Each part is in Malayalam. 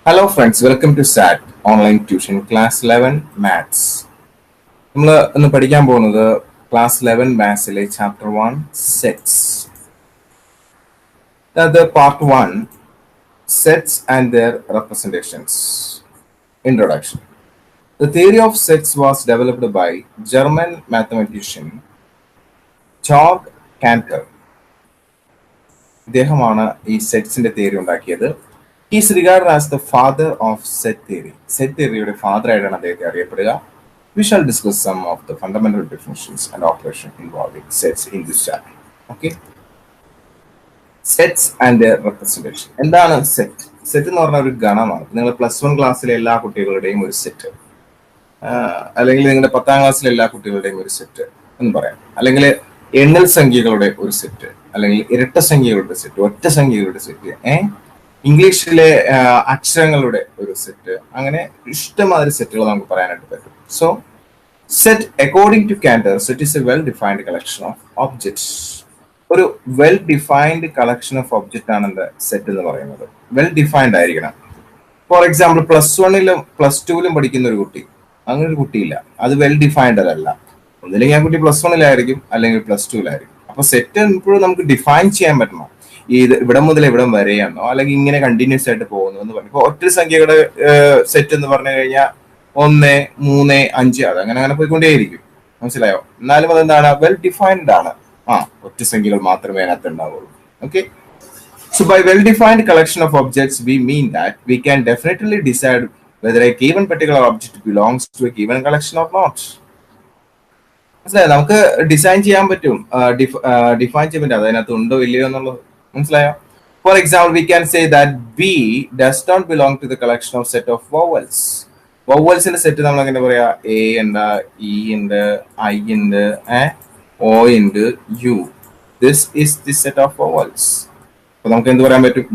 Hello friends, welcome to SAT Online Tuition Class 11 Maths. നമ്മൾ ഇന്ന് പഠിക്കാൻ പോകുന്നത് Class 11 Mathsലെ Chapter 1 Sets. അത് Part 1 Sets and their representations. Introduction. The theory of sets was developed by German mathematician Georg Cantor. ഇദ്ദേഹമാണ് ഈ സെറ്റ്സിന്റെ തിയറി ഉണ്ടാക്കിയത്. He is regarded as the father of set theory. Set theory father ആയിട്ടാണ് അദ്ദേഹത്തെ അറിയപ്പെടുക. We shall discuss some of the fundamental definitions and operations involving sets in this chapter. Okay. Sets and their representation. എന്താണ് സെറ്റ്? സെറ്റ് എന്ന് പറഞ്ഞ ഒരു ഗണമാണ്. നിങ്ങൾ +1 ക്ലാസ്സിലെ എല്ലാ കുട്ടികളുടെയും ഒരു സെറ്റ്, അല്ലെങ്കിൽ നിങ്ങളുടെ 10ാം ക്ലാസ്സിലെ എല്ലാ കുട്ടികളുടെയും ഒരു സെറ്റ് എന്ന് പറയാം. അല്ലെങ്കിൽ എണ്ണൽ സംഖ്യകളുടെ ഒരു സെറ്റ്, അല്ലെങ്കിൽ ഇരട്ട സംഖ്യകളുടെ സെറ്റ്, ഒറ്റ സംഖ്യകളുടെ സെറ്റ്, ഇംഗ്ലീഷിലെ അക്ഷരങ്ങളുടെ ഒരു സെറ്റ്, അങ്ങനെ ഇഷ്ടമാതിരി സെറ്റുകൾ നമുക്ക് പറയാനായിട്ട് പറ്റും. So set according to Cantor, set is a well defined collection of objects. ഒരു well defined collection of object ആണ് എന്താ സെറ്റ് എന്ന് പറയുന്നത്. വെൽ ഡിഫൈൻഡ് ആയിരിക്കണം. ഫോർ എക്സാമ്പിൾ +1ലും +2ലും പഠിക്കുന്ന ഒരു കുട്ടി, അങ്ങനെ ഒരു കുട്ടിയില്ല, അത് വെൽ ഡിഫൈൻഡ് അല്ല. ഒന്നില്ലെങ്കിൽ ആ കുട്ടി +1ലായിരിക്കും, അല്ലെങ്കിൽ +2ലായിരിക്കും. അപ്പൊ സെറ്റ് എപ്പോഴും നമുക്ക് ഡിഫൈൻ ചെയ്യാൻ പറ്റണം. ഇത് ഇവിടെ മുതൽ ഇവിടം വരെയാണോ, അല്ലെങ്കിൽ ഇങ്ങനെ കണ്ടിന്യൂസ് ആയിട്ട് പോകുന്നു എന്ന് പറഞ്ഞു. ഇപ്പൊ ഒറ്റ സംഖ്യയുടെ സെറ്റ് എന്ന് പറഞ്ഞു കഴിഞ്ഞാൽ 1, 3, 5 അതങ്ങനെ അങ്ങനെ പോയിക്കൊണ്ടേയിരിക്കും. മനസ്സിലായോ? എന്നാലും അതെന്താണ്, വെൽ ഡിഫൈൻഡ് ആണ്. ഒറ്റ സംഖ്യകൾ മാത്രമേ അതിനകത്ത് ഉണ്ടാവുള്ളൂ. Okay. So by well-defined collection of objects, we mean that we can definitely decide whether a given particular object belongs to a given collection or not. മനസ്സിലായോ? നമുക്ക് ഡിസൈൻ ചെയ്യാൻ പറ്റും, ഡിഫൈൻ ചെയ്യാൻ പറ്റും അതിനകത്ത് ഉണ്ടോ ഇല്ലയോ എന്നുള്ളത്. മനസ്സിലായോ? For example we can say that B does not belong to the collection of set of vowels. വോവൽസിന്റെ സെറ്റ് നമ്മൾ എങ്ങനെ പറയാ? എ ഉണ്ട്, ഇ ഉണ്ട്, ഐ ഉണ്ട്, ഒ ഉണ്ട്, U. This is the set of vowels. അപ്പൊ നമുക്ക് എന്ത് പറയാൻ പറ്റും?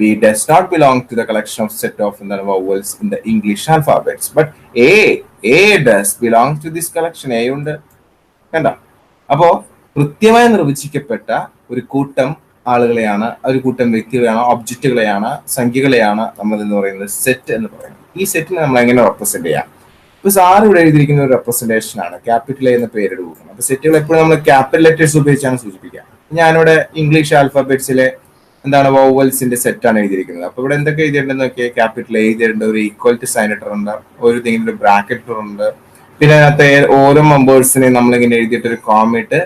B does not belong to the collection of set of എന്താണ് vowels in the English alphabets. But A does belong to this collection. A ഉണ്ട്, കണ്ട. അപ്പോ കൃത്യമായി നിർവചിക്കപ്പെട്ട ഒരു കൂട്ടം ആളുകളെയാണ്, ഒരു കൂട്ടം വ്യക്തികളെയാണ്, ഒബ്ജക്റ്റുകളെയാണ്, സംഖ്യകളെയാണ് നമ്മൾ എന്ന് പറയുന്നത് സെറ്റ് എന്ന് പറയുന്നത്. ഈ സെറ്റിനെ നമ്മൾ എങ്ങനെ റെപ്രസെന്റ് ചെയ്യാം? ഇപ്പൊ സാറ് ഇവിടെ എഴുതിയിരിക്കുന്ന ഒരു റെപ്രസെന്റേഷൻ ആണ്, ക്യാപിറ്റൽ എ എന്ന് പേരിട്ട് കൊടുക്കുന്നത്. അപ്പൊ സെറ്റുകൾ എപ്പോഴും നമ്മൾ ക്യാപിറ്റൽ ലെറ്റേഴ്സ് ഉപയോഗിച്ചാണ് സൂചിപ്പിക്കുക. ഞാനിവിടെ ഇംഗ്ലീഷ് ആൽഫബറ്റ്സിലെ എന്താണ് വോവൽസിന്റെ സെറ്റ് ആണ് എഴുതിയിരിക്കുന്നത്. അപ്പൊ ഇവിടെ എന്തൊക്കെ എഴുതിയിട്ടുണ്ടെന്ന് നോക്കിയാൽ ക്യാപിറ്റൽ എ എഴുതിയിട്ടുണ്ട്, ഒരു ഈക്വൽ സൈൻ ഇട്ടിട്ടുണ്ട്, ഒരു ഒരു ബ്രാക്കറ്റ് ഉണ്ട്, പിന്നെ അതിനകത്ത് ഓരോ മെമ്പേഴ്സിനെ നമ്മളിങ്ങനെ എഴുതിയിട്ട് ഒരു കോമിട്ട്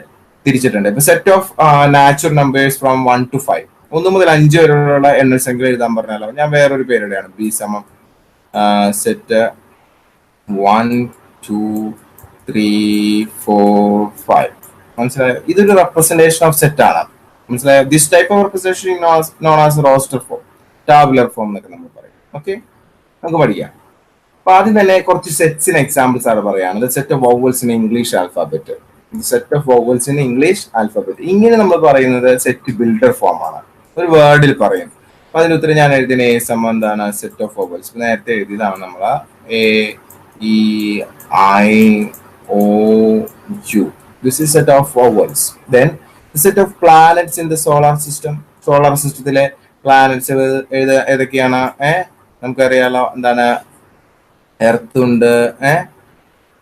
തിരിച്ചിട്ടുണ്ട്. ഇപ്പൊ set of natural numbers from 1 to 5, 1 മുതൽ 5 വരെയുള്ള എണ്ണൽ സംഖ്യ എഴുതാൻ പറഞ്ഞാലോ, ഞാൻ വേറൊരു പേരുടെയാണ് ബി സമം സെറ്റ് 1 2 3 4 5. മനസ്സിലായോ? ഇതൊരു റെപ്രസെന്റേഷൻ ഓഫ് സെറ്റ് ആണ്. മനസ്സിലായോ? This type of representation known as roster form, tabular form എന്നൊക്കെ നമ്മൾ പറയും. ഓക്കെ, നമുക്ക് പഠിക്കാം. അപ്പൊ ആദ്യം തന്നെ കുറച്ച് സെറ്റ്സിന് എക്സാമ്പിൾസ് ആണ് പറയുകയാണ്. Set of vowels in English alphabet. Set of vowels in English alphabet. ഇങ്ങനെ നമ്മൾ പറയുന്നത് സെറ്റ് ബിൽഡർ ഫോം ആണ്, ഒരു വേർഡിൽ പറയും. അപ്പൊ അതിന് ഉത്തരം ഞാൻ എഴുതിയ എ സമം എന്താണ് സെറ്റ് ഓഫ് വോവൽസ്. നേരത്തെ എഴുതിയതാണ് നമ്മൾ A E I O U. This is set of vowels. Then set of planets in the solar system. Solar സിസ്റ്റത്തിലെ പ്ലാനറ്റ്സ് ഏതൊക്കെയാണ്? നമുക്കറിയാലോ, എന്താണ്, എർത്ത് ഉണ്ട്,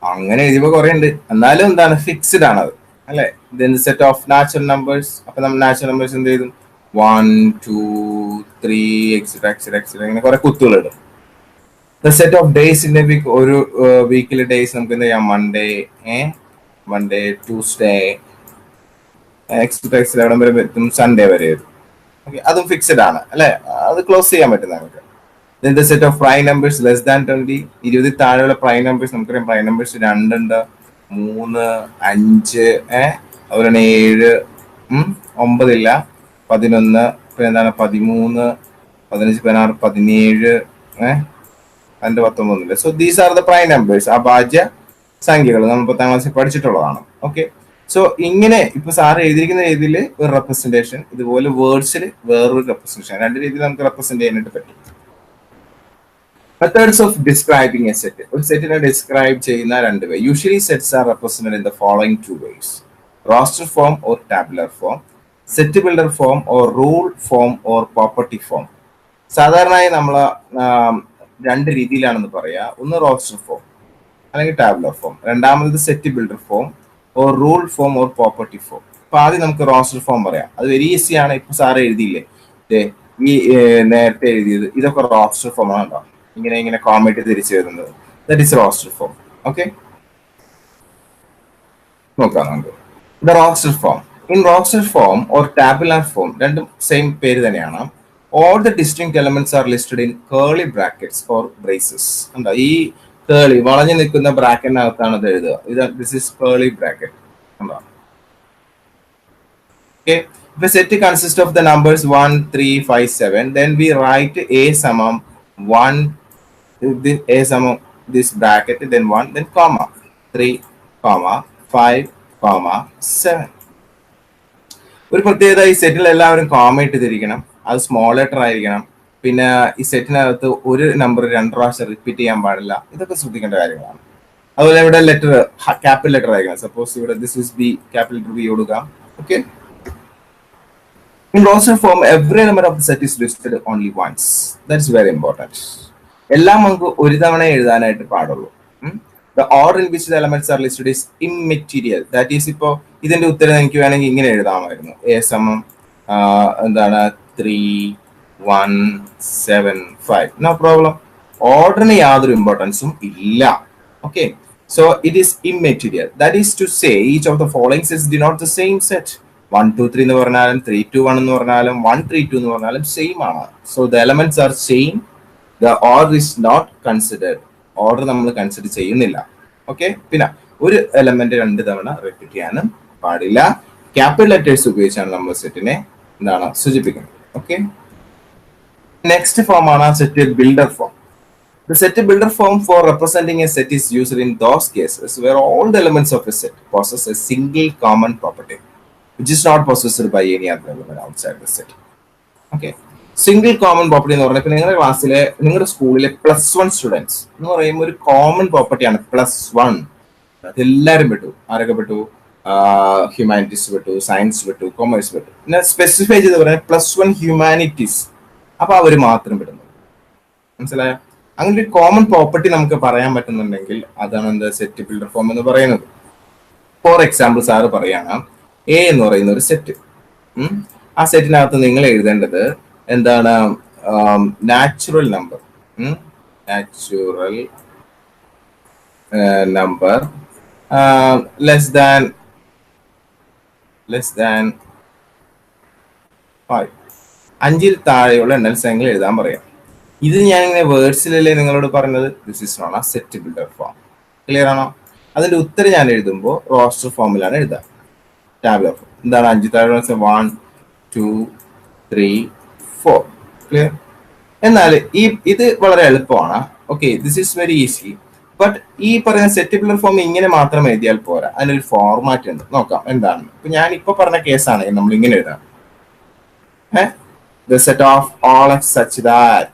അങ്ങനെ എഴുതിയപ്പോ കുറെ ഉണ്ട്, എന്നാലും എന്താണ് ഫിക്സ്ഡ് ആണത്, അല്ലെ? Set of natural numbers. അപ്പൊ നമ്മൾ നാച്ചുറൽ നമ്പേഴ്സ് എന്ത് ചെയ്തു? 1 2 3 എക്സെട്ര എക്സെട്ര എക്സെട്ര, ഇങ്ങനെ കുറെ കുത്തുകൾ ഇടും. Set of days in a week. ഒരു വീക്കിലെ ഡേയ്സ് നമുക്ക് എന്ത് ചെയ്യാം? മൺഡേ ട്യൂസ്ഡേ എക്സെട്ര എക്സെട്ര, എവിടെ വരെ എത്തും? സൺഡേ വരെ എത്തും. ഓക്കെ, അതും ഫിക്സ്ഡ് ആണ്, അല്ലെ? അത് ക്ലോസ് ചെയ്യാൻ പറ്റും നമുക്ക്. Then the set of prime numbers less than 20. 20 താഴെയുള്ള പ്രൈം നമ്പേഴ്സ് നമുക്കറിയാം. പ്രൈം നമ്പേഴ്സ് 2 ഉണ്ട്, 3 5, അതുപോലെ 7 9 ഇല്ല, 11, പിന്നെ എന്താണ് 13 15 16 17 അതിന്റെ 19 ഇല്ല. So these are the prime numbers. അഭാജ്യ സംഖ്യകൾ നമ്മൾ 10ാം ക്ലാസ്സിൽ പഠിച്ചിട്ടുള്ളതാണ്. ഓക്കെ, സോ ഇങ്ങനെ ഇപ്പൊ സാറ് എഴുതിയിരിക്കുന്ന രീതിയിൽ ഒരു റെപ്രസെന്റേഷൻ, ഇതുപോലെ വേർഡ്സിൽ വേറൊരു റെപ്രസെന്റേഷൻ, രണ്ട് രീതിയിൽ നമുക്ക് റെപ്രസെന്റ് ചെയ്യാനായിട്ട് പറ്റും. Methods of describing a set. ഒരു സെറ്റിനെ ഡിസ്ക്രൈബ് ചെയ്യുന്ന രണ്ട് way. Usually sets are represented in the following 2 ways: roster form or tabular form, set builder form or rule form or property form. സാധാരണയായി നമ്മൾ രണ്ട് രീതിയിലാണെന്ന് പറയാ. ഒന്ന് റോസ്റ്റർ ഫോം അല്ലെങ്കിൽ ടാബുലർ ഫോം, രണ്ടാമത് set builder form or rule form or property form. അപ്പൊ ആദ്യം നമുക്ക് റോസ്റ്റർ ഫോം പറയാം. അത് വെരി ഈസി ആണ്. ഇപ്പൊ സാറ് എഴുതിയില്ലേ ഈ നേരത്തെ എഴുതിയത്, ഇതൊക്കെ റോസ്റ്റർ ഫോം ആണോ, ഇങ്ങനെ ഇങ്ങനെ കോമറ്റ് തിരിച്ചു വരുന്നത്, that is roster form. Okay, നോക്കാം നമുക്ക്. The roster form. In roster form or tabular form, രണ്ടും സെയിം പേര് തന്നെയാണ്. All the distinct elements are listed in curly brackets or braces. എന്താ ഈ കേളി വളഞ്ഞു നിൽക്കുന്ന ബ്രാക്കറ്റിനകത്താണ് ഇത് എഴുതുക. ഇത് ദിസ് ഇസ് കേളി ബ്രാക്കറ്റ്. എന്താ okay. If a set consists of the numbers 1, 3, 5, 7, then we write a summum 1, a summum this bracket, then 1, then comma 3, comma 5, comma 7. ഒരു പ്രത്യേകത, ഈ സെറ്റിൽ എല്ലാവരും കോമ ഇട്ട് തിരിക്കണം. അത് സ്മോൾ ലെറ്റർ ആയിരിക്കണം. പിന്നെ ഈ സെറ്റിനകത്ത് ഒരു നമ്പർ 2 പ്രാവശ്യം റിപ്പീറ്റ് ചെയ്യാൻ പാടില്ല. ഇതൊക്കെ ശ്രദ്ധിക്കേണ്ട കാര്യങ്ങളാണ്. അതുപോലെ ഇവിടെ ലെറ്റർ ക്യാപിറ്റൽ ലെറ്റർ ആയിരിക്കണം. സപ്പോസ് ഇവിടെ this is B, capital letter B കൊടുക്കാം. Okay. In roster form, every element of the set is listed only once. That's very important. എല്ലാം നമുക്ക് ഒരു തവണ എഴുതാനായിട്ട് പാടുള്ളൂ. The order in which the elements are listed is immaterial. That is, ഇപ്പോൾ ഇതിന്റെ ഉത്തരം എനിക്ക് വേണമെങ്കിൽ ഇങ്ങനെ എഴുതാമായിരുന്നു. A സമം എന്താണ് 3, 1, 7, 5. No problem. ഓർഡറിന് യാതൊരു ഇമ്പോർട്ടൻസും ഇല്ല. Okay, so it is immaterial. That is to say, each of the following sets denote the same set. 1, 2, 3 എന്ന് പറഞ്ഞാലും 3, 2, 1 എന്ന് പറഞ്ഞാലും 1, 3, 2 എന്ന് പറഞ്ഞാലും സെയിം ആണ്. So the elements are same. The order is not considered. Order നമ്മൾ കൺസിഡർ ചെയ്യുന്നില്ല. ഓക്കെ. പിന്നെ ഒരു എലമെന്റ് 2 തവണ റിപ്പീറ്റ് ചെയ്യാനും പാടില്ല. ക്യാപിറ്റൽ ലെറ്റേഴ്സ് ഉപയോഗിച്ചാണ് നമ്മൾ സെറ്റിനെ എന്താണ് സൂചിപ്പിക്കുന്നത്. ഓക്കെ. നെക്സ്റ്റ് ഫോം ആണ് set builder form. The set builder form for representing a set is used in those cases where all the elements of a set possess a single common property, which is not possessed by any other element outside the set. Okay. Single common property എന്ന് പറഞ്ഞാൽ നിങ്ങളുടെ ക്ലാസ്സിലെ, നിങ്ങളുടെ സ്കൂളിലെ +1 സ്റ്റുഡൻസ് എന്ന് പറയുമ്പോൾ ഒരു കോമൺ പ്രോപ്പർട്ടിയാണ് +1. അതെല്ലാവരും പെട്ടു. ആരൊക്കെ പെട്ടു? ഹ്യൂമാനിറ്റീസ് പെട്ടു, സയൻസ് പെട്ടു, കൊമേഴ്സ് പെട്ടു. പിന്നെ സ്പെസിഫൈ ചെയ്ത് പറയാൻ +1 ഹ്യൂമാനിറ്റീസ്. അപ്പൊ അവർ മാത്രം പെടുന്നു. മനസ്സിലായോ? അങ്ങനെ ഒരു കോമൺ പ്രോപ്പർട്ടി നമുക്ക് പറയാൻ പറ്റുന്നുണ്ടെങ്കിൽ അതാണ് എന്ത് സെറ്റ് ബിൽഡർ ഫോം എന്ന് പറയുന്നത്. ഫോർ എക്സാമ്പിൾ സാറ് പറയാണ്, എ എന്ന് പറയുന്ന ഒരു സെറ്റ്. ആ സെറ്റിനകത്ത് നിങ്ങൾ എഴുതേണ്ടത് എന്താണ്? Natural number, natural number less than 5. 5ൽ താഴെയുള്ള എണ്ണൽ സംഖ്യകൾ എഴുതാൻ പറയാം. ഇത് ഞാനിങ്ങനെ വേർഡ്സിലല്ലേ നിങ്ങളോട് പറഞ്ഞത്. ദിസ് ഇസ് നോൺ ആ സെറ്റ് ബിൽഡർ ഫോം. ക്ലിയർ ആണോ? അതിന്റെ ഉത്തരം ഞാൻ എഴുതുമ്പോൾ റോസ്റ്റർ ഫോമിലാണ് എഴുതുക. ടാബുലർ ഫോം എന്താണ്? 5 താഴെ 1, 2, 3, 4. ക്ലിയർ? എന്നാൽ ഇത് വളരെ എളുപ്പമാണ്. Okay, this is very easy. But ഈ പറയുന്ന സെറ്റ് ബിൽഡർ ഫോം ഇങ്ങനെ മാത്രം എഴുതിയാൽ പോരാ. അതിനൊരു ഫോർമാറ്റ് ഉണ്ട്. നോക്കാം എന്താണ്. ഇപ്പൊ ഞാൻ ഇപ്പൊ പറഞ്ഞ കേസാണ് നമ്മൾ ഇങ്ങനെ എഴുതാം. The set of all x such that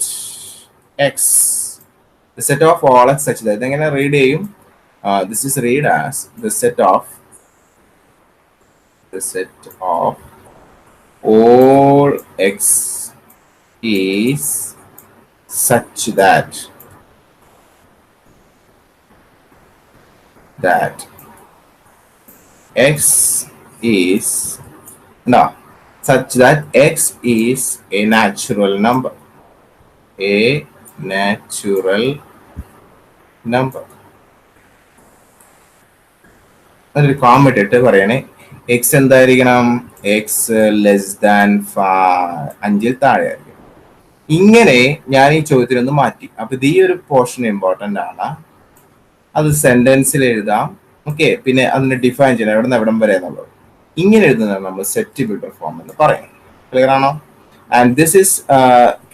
x, the set of all x such that, എങ്ങനെ റീഡ് ചെയ്യും? This is read as the set of all x is such that x is such that x is a natural number. അതൊരു കോമറ്റ് ഇട്ട് പറയണേ. എക്സ് എന്തായിരിക്കണം? എക്സ് ലെസ് ദാൻ 5ൽ താഴെ ആയിരിക്കും. ഇങ്ങനെ ഞാൻ ഈ ചോദ്യത്തിനൊന്ന് മാറ്റി. അപ്പൊ ഇത് ഈ ഒരു പോർഷൻ ഇമ്പോർട്ടന്റ് ആണ്. അത് സെന്റൻസിൽ എഴുതാം. ഓക്കെ. പിന്നെ അതിനെ ഡിഫൈൻ ചെയ്യണം, എവിടെ നിന്ന് എവിടം വരെ എന്നുള്ളത്. ഇങ്ങനെ എഴുതുന്നതാണ് നമ്മൾ സെറ്റ് ബിൽഡർ ഫോം എന്ന് പറയുന്നത്. ക്ലിയർ ആണോ? And this is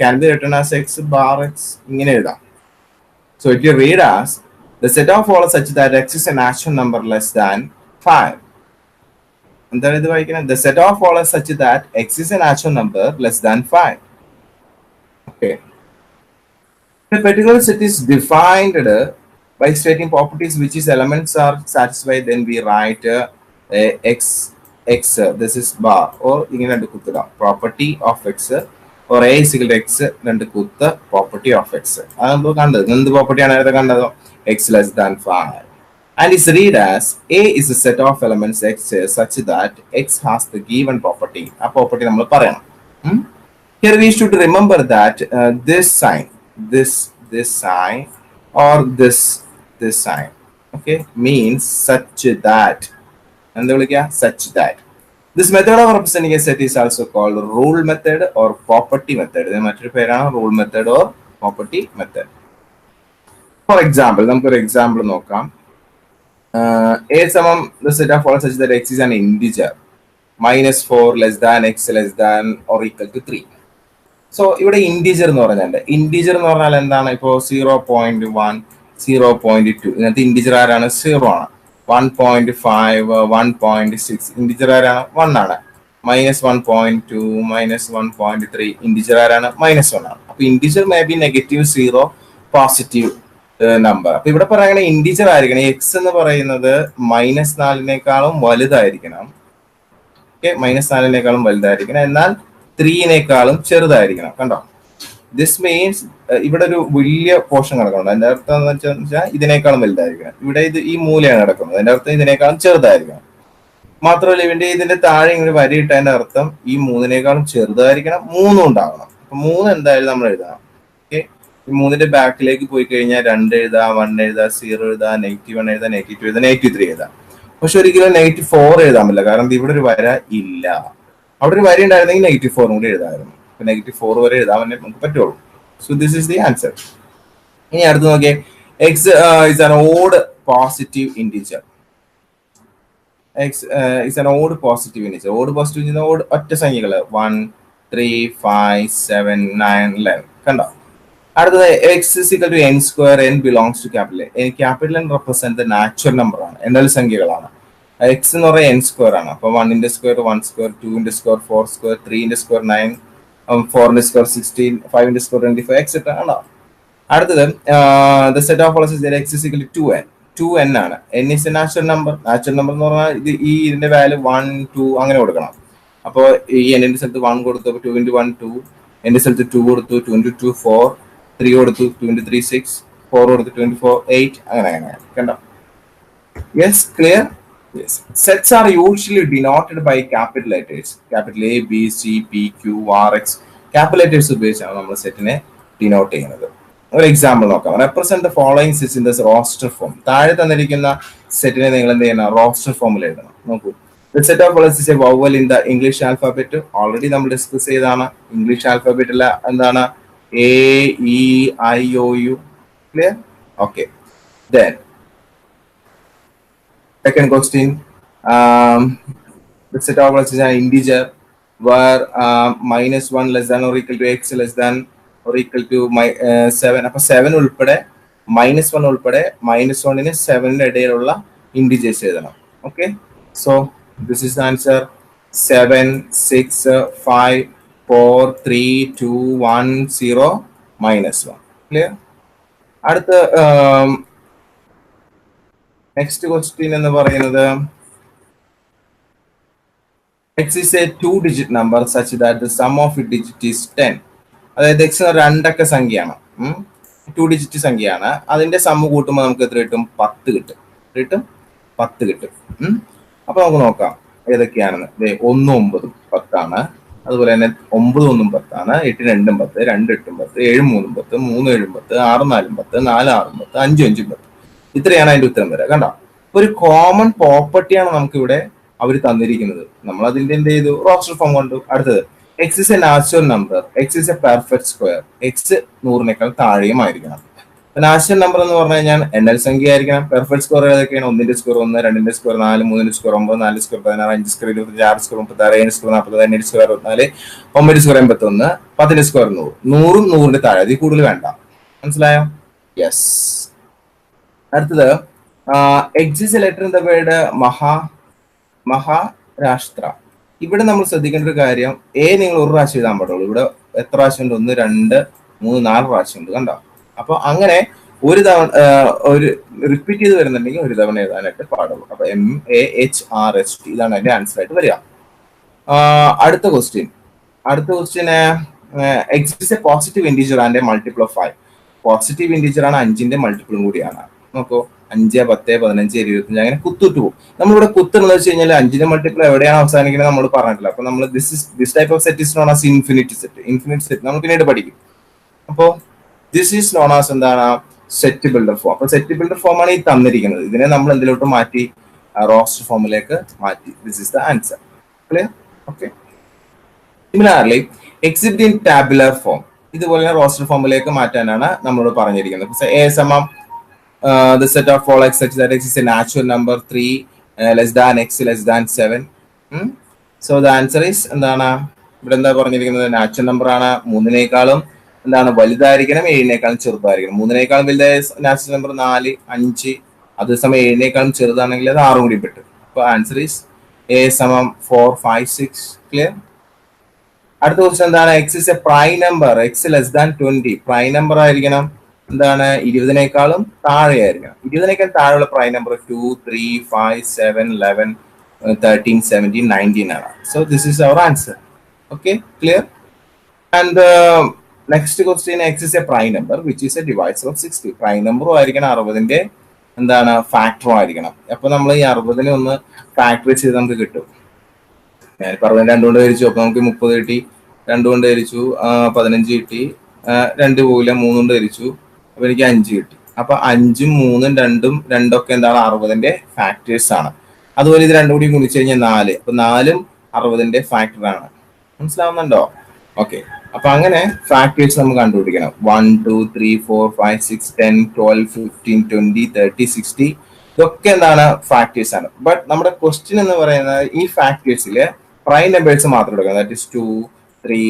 can be written as x bar x. ഇങ്ങനെ എഴുതാം. So it you read as the set of all such that x is a natural number less than 5. എന്താണ് ഇത് വായിക്കുന്നത്? The set of all such that x is a natural number less than 5. Okay. The particular set is defined by stating properties which its elements are satisfied. Then we write x, this is bar, or ഇങ്ങനെ എടുക്കുക property of x or A is equal to X രണ്ട് കുത്ത് property of X. അത് നമ്മൾ കണ്ടത് എന്ത് പ്രോപ്പർട്ടിയാണ് നേരത്തെ കണ്ടതോ X less than 5. And is read as A is a set of elements X such that X has the given property. ആ property നമ്മൾ പറയണം. Here we should remember that this sign, this sign, or this sign, okay, means such that. And such that. This method of representing a set is also called rule method or property method. Rule method or property method. For example, നമുക്ക് example നോക്കാം. A സമം the set of all such that X is an integer. -4 less than X less than or equal to 3. So ഇവിടെ ഇന്റീജർ എന്ന് പറഞ്ഞാൽ ഇന്റീജർ എന്ന് പറഞ്ഞാൽ എന്താണ്? ഇപ്പോൾ 0.1, 0.2 ഇങ്ങനത്തെ ഇന്റീജർ ആരാണ്? 0 ആണ്. 1.5, 1.6 ഇന്റീജർ ആരാണ്? 1 ആണ്. -1.2, -1.3 ഇന്റീജർ ആരാണ്? -1 ആണ്. അപ്പൊ integer may be negative, 0 positive number. അപ്പൊ ഇവിടെ പറയുകയാണെങ്കിൽ ഇന്റീജർ ആയിരിക്കണം എക്സ് എന്ന് പറയുന്നത് -4 വലുതായിരിക്കണം. ഓക്കെ, -4 വലുതായിരിക്കണം, എന്നാൽ 3 ചെറുതായിരിക്കണം. കണ്ടോ? ദിസ് മീൻസ് ഇവിടെ ഒരു വലിയ പോർഷൻ കിടക്കുന്നുണ്ട്. അതിന്റെ അർത്ഥം എന്ന് വെച്ചാൽ ഇതിനേക്കാളും വലുതായിരിക്കണം. ഇവിടെ ഇത് ഈ മൂലയാണ് കിടക്കുന്നത്, അതിന്റെ അർത്ഥം ഇതിനേക്കാളും ചെറുതായിരിക്കണം. മാത്രമല്ല ഇതിന്റെ താഴെ ഇങ്ങനെ വരിയിട്ട അതിന്റെ അർത്ഥം ഈ 3 ചെറുതായിരിക്കണം, 3 ഉണ്ടാവണം. അപ്പൊ 3 എന്തായാലും നമ്മൾ എഴുതണം. ഓക്കെ, ഈ 3ന്റെ ബാക്കിലേക്ക് പോയി കഴിഞ്ഞാൽ 2 എഴുതാം, 1 എഴുതാം, 0 എഴുതാം, -1 എഴുതാം, -2 എഴുതാം, -3 എഴുതാം. പക്ഷെ ഒരിക്കലും -4 എഴുതാൻ പറ്റില്ല, കാരണം ഇവിടെ ഒരു വര ഇല്ല. അവിടെ ഒരു വരി ഉണ്ടായിരുന്നെങ്കിൽ -4 കൂടി എഴുതാമായിരുന്നു. -4 വരെ എഴുതാൻ നമുക്ക് പറ്റുള്ളൂ. So this is the answer. ഇനി അടുത്ത് നോക്കിയേ, X is an odd positive integer. X is an odd positive integer. Odd positive integer odd ഒറ്റ സംഖ്യകള് 1, 3, 5, 7, 9, 11. കണ്ടോ? അടുത്തത് X is equal to n square. n belongs to capital N. Capital N represent natural number ആണ്, എണ്ണൽ സംഖ്യകളാണ്. എക്സ് എന്ന് പറയുന്നത് n സ്ക്വയർ ആണ്. അപ്പൊ 1 square 1 square, 2 square 4 square, 3 square 9, 4 square 16, 5 square 25 etcetera ആണോ? അടുത്തത് the set of all is that x is equal to 2n. 2n ആണ്. n is a natural number. Natural number എന്ന് പറഞ്ഞാൽ ഇതിന്റെ വാല്യൂ 1, 2 അങ്ങനെ കൊടുക്കണം. അപ്പോൾ ഈ n-ന്റെ സ്ഥലത്ത് 1 കൊടുത്തു, 2 × 1 2, n-ന്റെ സ്ഥലത്ത് 2 കൊടുത്തു, 2 × 2 4, 3 കൊടുത്തു, 2 × 3 6, 4 കൊടുത്തു, 24 8 അങ്ങനെ കണ്ടോ? Yes, clear? Yes. Sets are usually denoted by capital letters. Capital A, B, C, P, Q, R, X. Capital letters ഉപയോഗിച്ചാണ് നമ്മൾ സെറ്റിനെ ഡിനോട്ട് ചെയ്യുന്നത്. ഒരു എക്സാമ്പിൾ നോക്കാം. Represent the following sets in this roster form. താഴെ തന്നിരിക്കുന്ന സെറ്റിനെ നിങ്ങൾ എന്ത് ചെയ്യണം? റോസ്റ്റർ ഫോമിൽ എഴുതണം. നോക്കൂ. The set of letters is a vowel in the English alphabet. Already നമ്മൾ ഡിസ്കസ് ചെയ്താണ്. ഇംഗ്ലീഷ് ആൽഫബറ്റിൽ എന്താണ്? A, E, I, O, U. Clear? Okay. Then second question, the set of letters is an integer where -1 less than or equal to x less than or equal to 7. അപ്പോൾ 7 ഉൾപ്പെടെ -1 ഉൾപ്പെടെ -1ന് 7ന്റെ ഇടയിലുള്ള ഇന്റിജേഴ്സ് എഴുതണം. Okay, so this is answer 7, 6, 5, 4, 3, 2, 1, 0, -1. Clear? അടുത്ത നെക്സ്റ്റ് ക്വസ്റ്റ്യൻ എന്ന് പറയുന്നത്, x is a 2-digit number such that the sum of its digit is 10. അതായത് x 2 അക്ക സംഖ്യയാണ്, 2-ഡിജിറ്റ് സംഖ്യയാണ്. അതിന്റെ സമ്മ് കൂട്ടുമ്പോൾ നമുക്ക് എത്ര കിട്ടും? 10 കിട്ടും. 10 കിട്ടും. അപ്പൊ നമുക്ക് നോക്കാം ഏതൊക്കെയാണെന്ന്. 1, 9, 10 ആണ്. അതുപോലെ തന്നെ 9, 1, 10 ആണ്. 8, 2, 10, 2, 8, 10, 7, 3, 10, 3, 7, 10, 6, 4, 10, 4, 6, 10, 5, 5, 10. ഇത്രയാണ് അതിന്റെ ഉത്തരം വരിക. കണ്ടോ? ഒരു കോമൺ പ്രോപ്പർട്ടിയാണ് നമുക്ക് ഇവിടെ അവർ തന്നിരിക്കുന്നത്. നമ്മൾ അതിന്റെ എന്ത് ചെയ്തു? റോസ്റ്റർ ഫോം കൊണ്ടു. അടുത്തത്, X is a natural number. X is a perfect square. X 100-നേക്കാൾ താഴെയും ആയിരിക്കണം. നാച്ചുറൽ നമ്പർ എന്ന് പറഞ്ഞു കഴിഞ്ഞാൽ എണ്ണൽ സംഖ്യ ആയിരിക്കണം. പെർഫെക്റ്റ് സ്ക്വയർ ഏതൊക്കെയാണ്? 1ന്റെ സ്ക്വയർ 1, 2ന്റെ സ്ക്വയർ 4, 3ന്റെ square 9, 4 square 16, 5 square 25, 6 square 36, 7 square 40, 8 square 64, 9 square 81, 10ന്റെ സ്ക്വയർ 100. 100-ഉം 100ന്റെ താഴെ, അതിൽ കൂടുതൽ വേണ്ട. മനസ്സിലായോ? യെസ്. അടുത്തത്, X is letter in the word Maharashtra. ഇവിടെ നമ്മൾ ശ്രദ്ധിക്കേണ്ട ഒരു കാര്യം, നിങ്ങൾ ഒരു പ്രാവശ്യം എഴുതാൻ പാടുള്ളൂ. ഇവിടെ എത്ര പ്രാവശ്യം ഉണ്ട്? 1, 2, 3, 4 പ്രാവശ്യം ഉണ്ട്. കണ്ടോ? അപ്പൊ അങ്ങനെ ഒരു തവണ ഒരു റിപ്പീറ്റ് ചെയ്ത് വരുന്നുണ്ടെങ്കിൽ ഒരു തവണ എഴുതാനായിട്ട് പാടുള്ളൂ. അപ്പൊ MAHRST ഇതാണ് അതിന്റെ ആൻസർ ആയിട്ട് വരിക. അടുത്ത question x is a positive integer and a multiple of 5. Positive integer ആണ് 5ന്റെ മൾട്ടിപ്പിളും കൂടിയാണ്. നോക്കൂ 5, 10, 15, 25 അങ്ങനെ കുത്തിട്ട് പോകും. നമ്മളിവിടെ കുത്തുന്നത് വെച്ച് കഴിഞ്ഞാൽ 5ന്റെ മൾട്ടിപ്പിൾ എവിടെയാണ് അവസാനിക്കുന്നത് നമ്മൾ പറഞ്ഞിട്ടില്ല. അപ്പൊ നമ്മൾ this type of set is known as infinite set. Infinite set നമ്മൾ പിന്നീട് പഠിക്കും. അപ്പോൾ ദിസ് ഈസ് നോൺ ആസ് എന്താണ് സെറ്റ് ബിൽഡർ ഫോം. അപ്പൊ സെറ്റ് ബിൽഡർ ഫോം ആണ് ഈ തന്നിരിക്കുന്നത്. ഇതിനെ നമ്മൾ എന്തിലോട്ട് മാറ്റി റോസ്റ്റർ ഫോമിലേക്ക് മാറ്റി. This is the answer. Clear? Okay. Similarly exhibit in tabular form ഇതുപോലെ റോസ്റ്റർ ഫോമിലേക്ക് മാറ്റാനാണ് നമ്മളോട് പറഞ്ഞിരിക്കുന്നത്. എ സമം the set of all x such that x is a natural number 3 less than x less than 7. So the answer is എന്താണ് ഇവിടെ എന്താ പറഞ്ഞിരിക്കുന്നത്? നാച്ചുറൽ നമ്പർ ആണ്. 3നേക്കാളും എന്താണ് വലുതായിരിക്കണം, 7നേക്കാളും ചെറുതായിരിക്കണം. 3നേക്കാളും വലുതായ നാച്ചുറൽ നമ്പർ 4, 5, അതേസമയം 7നേക്കാളും ചെറുതാണെങ്കിൽ അത് 6 കൂടി പെട്ടു. അപ്പൊ ആൻസർ ഈസ് എ സമം 4, 5, 6. ക്ലിയർ? അടുത്ത ക്വസ്റ്റ്യൻ എന്താണ്? X is a prime number, X less than 20. Prime number ആയിരിക്കണം എന്താണ് 20നേക്കാളും താഴെ ആയിരിക്കണം. 20നേക്കാൾ താഴെയുള്ള പ്രൈം നമ്പർ 2, 3, 5, 7, 11, 13, 17, 19 ആണ്. So this is our answer. Okay, clear? And next question x is a prime number which is a divisor of 60. Prime നമ്പറും ആയിരിക്കണം, 60ന്റെ എന്താണ് ഫാക്ടറും ആയിരിക്കണം. അപ്പൊ നമ്മൾ ഈ 60നെ ഒന്ന് ഫാക്ടർ ചെയ്ത് നമുക്ക് കിട്ടും. ഞാൻ പറഞ്ഞ 2 കൊണ്ട് ഹരിച്ചു. അപ്പൊ നമുക്ക് 30 കിട്ടി. 2 കൊണ്ട് ഹരിച്ചു 15 കിട്ടി. 2 പോയില്ല, 3 കൊണ്ട് ഹരിച്ചു. അപ്പൊ എനിക്ക് 5 കിട്ടി. അപ്പൊ 5ഉം 3ഉം 2ഉം 2ഒക്കെ എന്താണ് 60ന്റെ ഫാക്ടേഴ്സ് ആണ്. അതുപോലെ ഇത് 2 കൂടി ഗുണിച്ചു കഴിഞ്ഞാൽ 4. അപ്പൊ 4ഉം 60ന്റെ ഫാക്ടർ ആണ്. മനസ്സിലാവുന്നുണ്ടോ? ഓക്കെ. അപ്പൊ അങ്ങനെ ഫാക്ടേഴ്സ് നമുക്ക് കണ്ടുപിടിക്കണം. 1, 2, 3, 4, 5, 6, 10, 12, 15, 20, 30, 60 ഇതൊക്കെ എന്താണ് ഫാക്ടേഴ്സ് ആണ്. ബട്ട് നമ്മുടെ ക്വസ്റ്റ്യൻ എന്ന് പറയുന്നത് ഈ ഫാക്ടേഴ്സില് പ്രൈം നമ്പേഴ്സ് മാത്രം എടുക്കണം. That is 2, 3,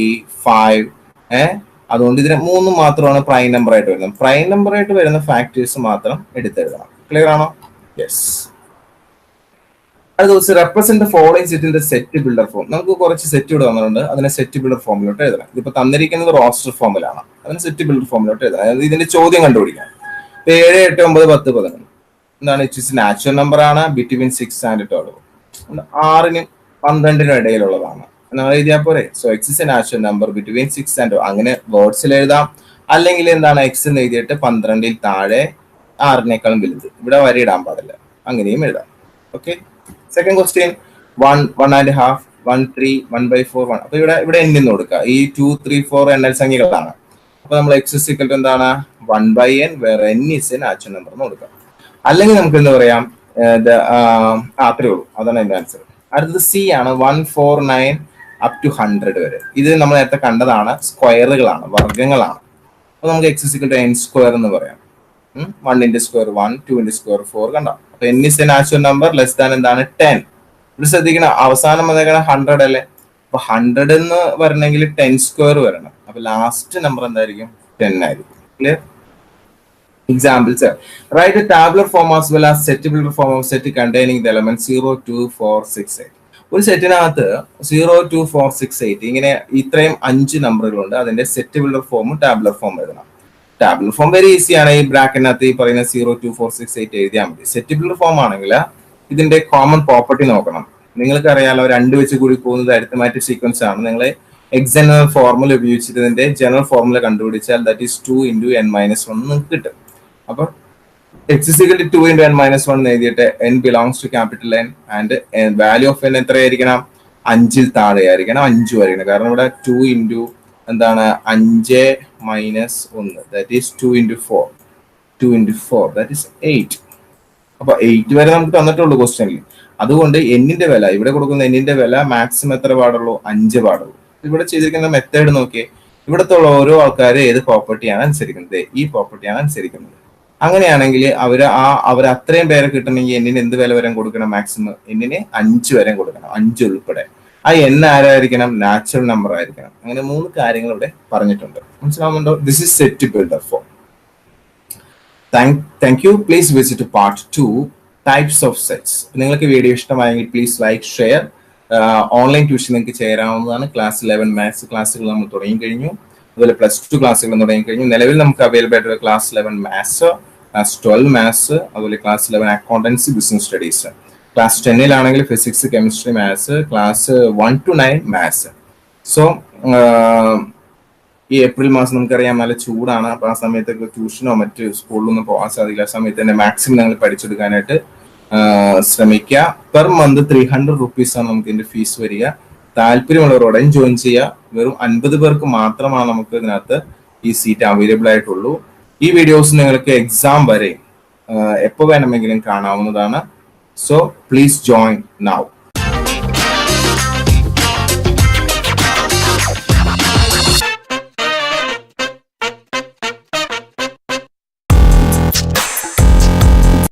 5. അതുകൊണ്ട് ഇതിന് 3 മാത്രമാണ് പ്രൈം നമ്പർ ആയിട്ട് വരുന്നത്. പ്രൈം നമ്പർ ആയിട്ട് വരുന്ന ഫാക്ടേഴ്സ് മാത്രം എടുത്തെഴുതണം. ക്ലിയർ ആണോ? യെസ്. അത് ദിവസം represent the following set in the set builder form. നമുക്ക് കുറച്ച് സെറ്റ് ഇവിടെ വന്നിട്ടുണ്ട്. അതിനെ സെറ്റ് ബിൽഡർ ഫോമിലോട്ട് എഴുതണം. ഇതിപ്പോ തന്നിരിക്കുന്നത് റോസ്റ്റർ ഫോമിലാണ്. അതിന് സെറ്റ് ബിൽഡർ ഫോമിലോട്ട് എഴുതണം. അതായത് ഇതിന്റെ ചോദ്യം കണ്ടുപിടിക്കണം. 7, 8, 9, 10, 11 എന്താണ്? ഇറ്റ് ഇസ് നാച്ചുറൽ നമ്പർ ആണ് ബിറ്റ്വീൻ 6 ആൻഡ് 12. 6നും 12നും ഇടയിലുള്ളതാണ്. എഴുതിയാൽ പോരെ. So X is a natural number between 6 and 12. അങ്ങനെ വേർഡ്സിൽ എഴുതാം. അല്ലെങ്കിൽ എന്താണ് എക്സ് എന്ന് എഴുതിയിട്ട് 12ൽ താഴെ 6നേക്കാളും വലുത്. ഇവിടെ വരെ ഇടാൻ പാടില്ല. അങ്ങനെയും എഴുതാം. ഓക്കെ. Second question 1, 1.5, 1, 3, 1/4, 1. അപ്പൊ ഇവിടെ n എന്ന് കൊടുക്കുക. ഈ 2, 3, 4 എണ്ണൽ സംഖ്യകളാണ്. അപ്പൊ നമ്മൾ എക്സ് ഇസ് ഈക്വൽ ടു എന്താണ് 1/n വേറെ n is a natural number എന്ന് കൊടുക്കാം. അല്ലെങ്കിൽ നമുക്ക് എന്താ പറയാം അത്രേ ഉള്ളൂ. അതാണ് എന്റെ ആൻസർ. അടുത്തത് സി ആണ്. 1, 4, 9 up to 100 വരെ. ഇത് നമ്മൾ നേരത്തെ കണ്ടതാണ്. സ്ക്വയറുകളാണ്, വർഗ്ഗങ്ങളാണ്. അപ്പൊ നമുക്ക് x equal to n square എന്ന് പറയാം. 1 സ്ക്വയർ 1, 2 സ്ക്വയർ 4 കണ്ടോ. അപ്പൊ n is a natural number less than എന്താണ് 10. ഇവിടെ ശ്രദ്ധിക്കണം, അവസാനം വന്നേക്കണ 100 അല്ലേ. അപ്പൊ 100 എന്ന് വരണമെങ്കിൽ 10 സ്ക്വയർ വരണം. അപ്പൊ ലാസ്റ്റ് നമ്പർ എന്തായിരിക്കും? 10 ആയിരിക്കും. Clear? Examples: write a tabular form as well as set builder form of set containing the elements 0, 2, 4, 6, 8. ഒരു സെറ്റിനകത്ത് 0, 2, 4, 6, 8 ഇങ്ങനെ ഇത്രയും 5 നമ്പറുകളുണ്ട്. അതിന്റെ സെറ്റ് ബിൽഡർ ഫോമും ടാബുലർ ഫോം എഴുതണം. ടാബുലർ ഫോം വെരി ഈസി ആണ്. ഈ ബ്രാക്കറ്റിനകത്ത് ഈ പറയുന്ന 0, 2, 4, 6, 8 എഴുതിയാൽ മതി. സെറ്റ് ബിൽഡർ ഫോം ആണെങ്കിൽ ഇതിന്റെ കോമൺ പ്രോപ്പർട്ടി നോക്കണം. നിങ്ങൾക്ക് അറിയാലോ 2 വെച്ച് കൂടി പോകുന്നത് അരിത്തമാറ്റിക് സീക്വൻസ് ആണ്. നിങ്ങൾ എക്സ് എന്ന ഫോർമുല ഉപയോഗിച്ചിട്ട് ഇതിന്റെ ജനറൽ ഫോർമുല കണ്ടുപിടിച്ചാൽ ദാറ്റ് ഈസ് 2 × n-1 നിങ്ങൾക്ക് കിട്ടും. അപ്പൊ X is equal to 2 × n-1 എഴുതിയിട്ട് n belongs to capital N and value of n എത്രയായിരിക്കണം? 5ൽ താഴെ ആയിരിക്കണം, 5 ആയിരിക്കണം. കാരണം ഇവിടെ 2 × എന്താണ് 5 - 1 ദാറ്റ് ഈസ് 2 × 4. 2 × 4 that is 8. അപ്പൊ 8 വരെ നമുക്ക് തന്നിട്ടുള്ളൂ ക്വസ്റ്റ്യനിൽ. അതുകൊണ്ട് എന്നിന്റെ വില ഇവിടെ കൊടുക്കുന്ന എന്നിന്റെ വില മാക്സിമം എത്ര പാടുള്ളൂ? 5 പാടുള്ളൂ. ഇവിടെ ചെയ്തിരിക്കുന്ന മെത്തേഡ് നോക്കിയേ. ഇവിടുത്തെ ഓരോ ആൾക്കാരും ഏത് പ്രോപ്പർട്ടിയാണ് അനുസരിക്കുന്നത്? ഈ പ്രോപ്പർട്ടിയാണ് അനുസരിക്കുന്നത്. അങ്ങനെയാണെങ്കിൽ അവർ അത്രയും പേരെ കിട്ടണമെങ്കിൽ എന്നിന് എന്ത് വില വരെ കൊടുക്കണം? മാക്സിമം എന്നിന് 5 വരെ കൊടുക്കണം, 5 ഉൾപ്പെടെ. ആ n ആരായിരിക്കണം? നാച്ചുറൽ നമ്പർ ആയിരിക്കണം. അങ്ങനെ 3 കാര്യങ്ങൾ ഇവിടെ പറഞ്ഞിട്ടുണ്ട്. മനസ്സിലാവുന്നുണ്ടോ? This is set builder form. Thank you. Please visit part 2 types of sets. നിങ്ങൾക്ക് വീഡിയോ ഇഷ്ടമായെങ്കിൽ please like, share. Online tuition നിങ്ങൾക്ക് ചേരാവുന്നതാണ്. ക്ലാസ് 11 മാത്സ് ക്ലാസ്സുകൾ നമ്മൾ തുടങ്ങി കഴിഞ്ഞു. അതുപോലെ +2 ക്ലാസ്സുകൾ തുടങ്ങി കഴിഞ്ഞു. നിലവിൽ നമുക്ക് അവൈലബിൾ ആയിട്ടുള്ള ക്ലാസ് 11 മാത്സ്, ക്ലാസ് 12 മാത്സ്, അതുപോലെ class 11 accountancy, business studies. Class 10-ലാണെങ്കിൽ physics, chemistry, maths, class 1 to 9 maths. So ഈ ഏപ്രിൽ മാസം നമുക്കറിയാം നല്ല ചൂടാണ്. അപ്പൊ ആ സമയത്തൊക്കെ ട്യൂഷനോ മറ്റ് സ്കൂളിലൊന്നും പോകാൻ സാധിക്കില്ല. ആ സമയത്ത് തന്നെ മാക്സിമം നിങ്ങൾ പഠിച്ചെടുക്കാനായിട്ട് ശ്രമിക്കുക. പെർ മന്ത് 300 റുപ്പീസാണ് നമുക്ക് ഇതിന്റെ ഫീസ് വരിക. താല്പര്യമുള്ളവർ ഉടൻ ജോയിൻ ചെയ്യുക. വെറും 50 പേർക്ക് മാത്രമാണ് നമുക്ക് ഇതിനകത്ത് ഈ സീറ്റ് അവൈലബിൾ ആയിട്ടുള്ളൂ. ഈ വീഡിയോസ് നിങ്ങൾക്ക് എക്സാം വരെ എപ്പോൾ വേണമെങ്കിലും കാണാവുന്നതാണ്. So please join now.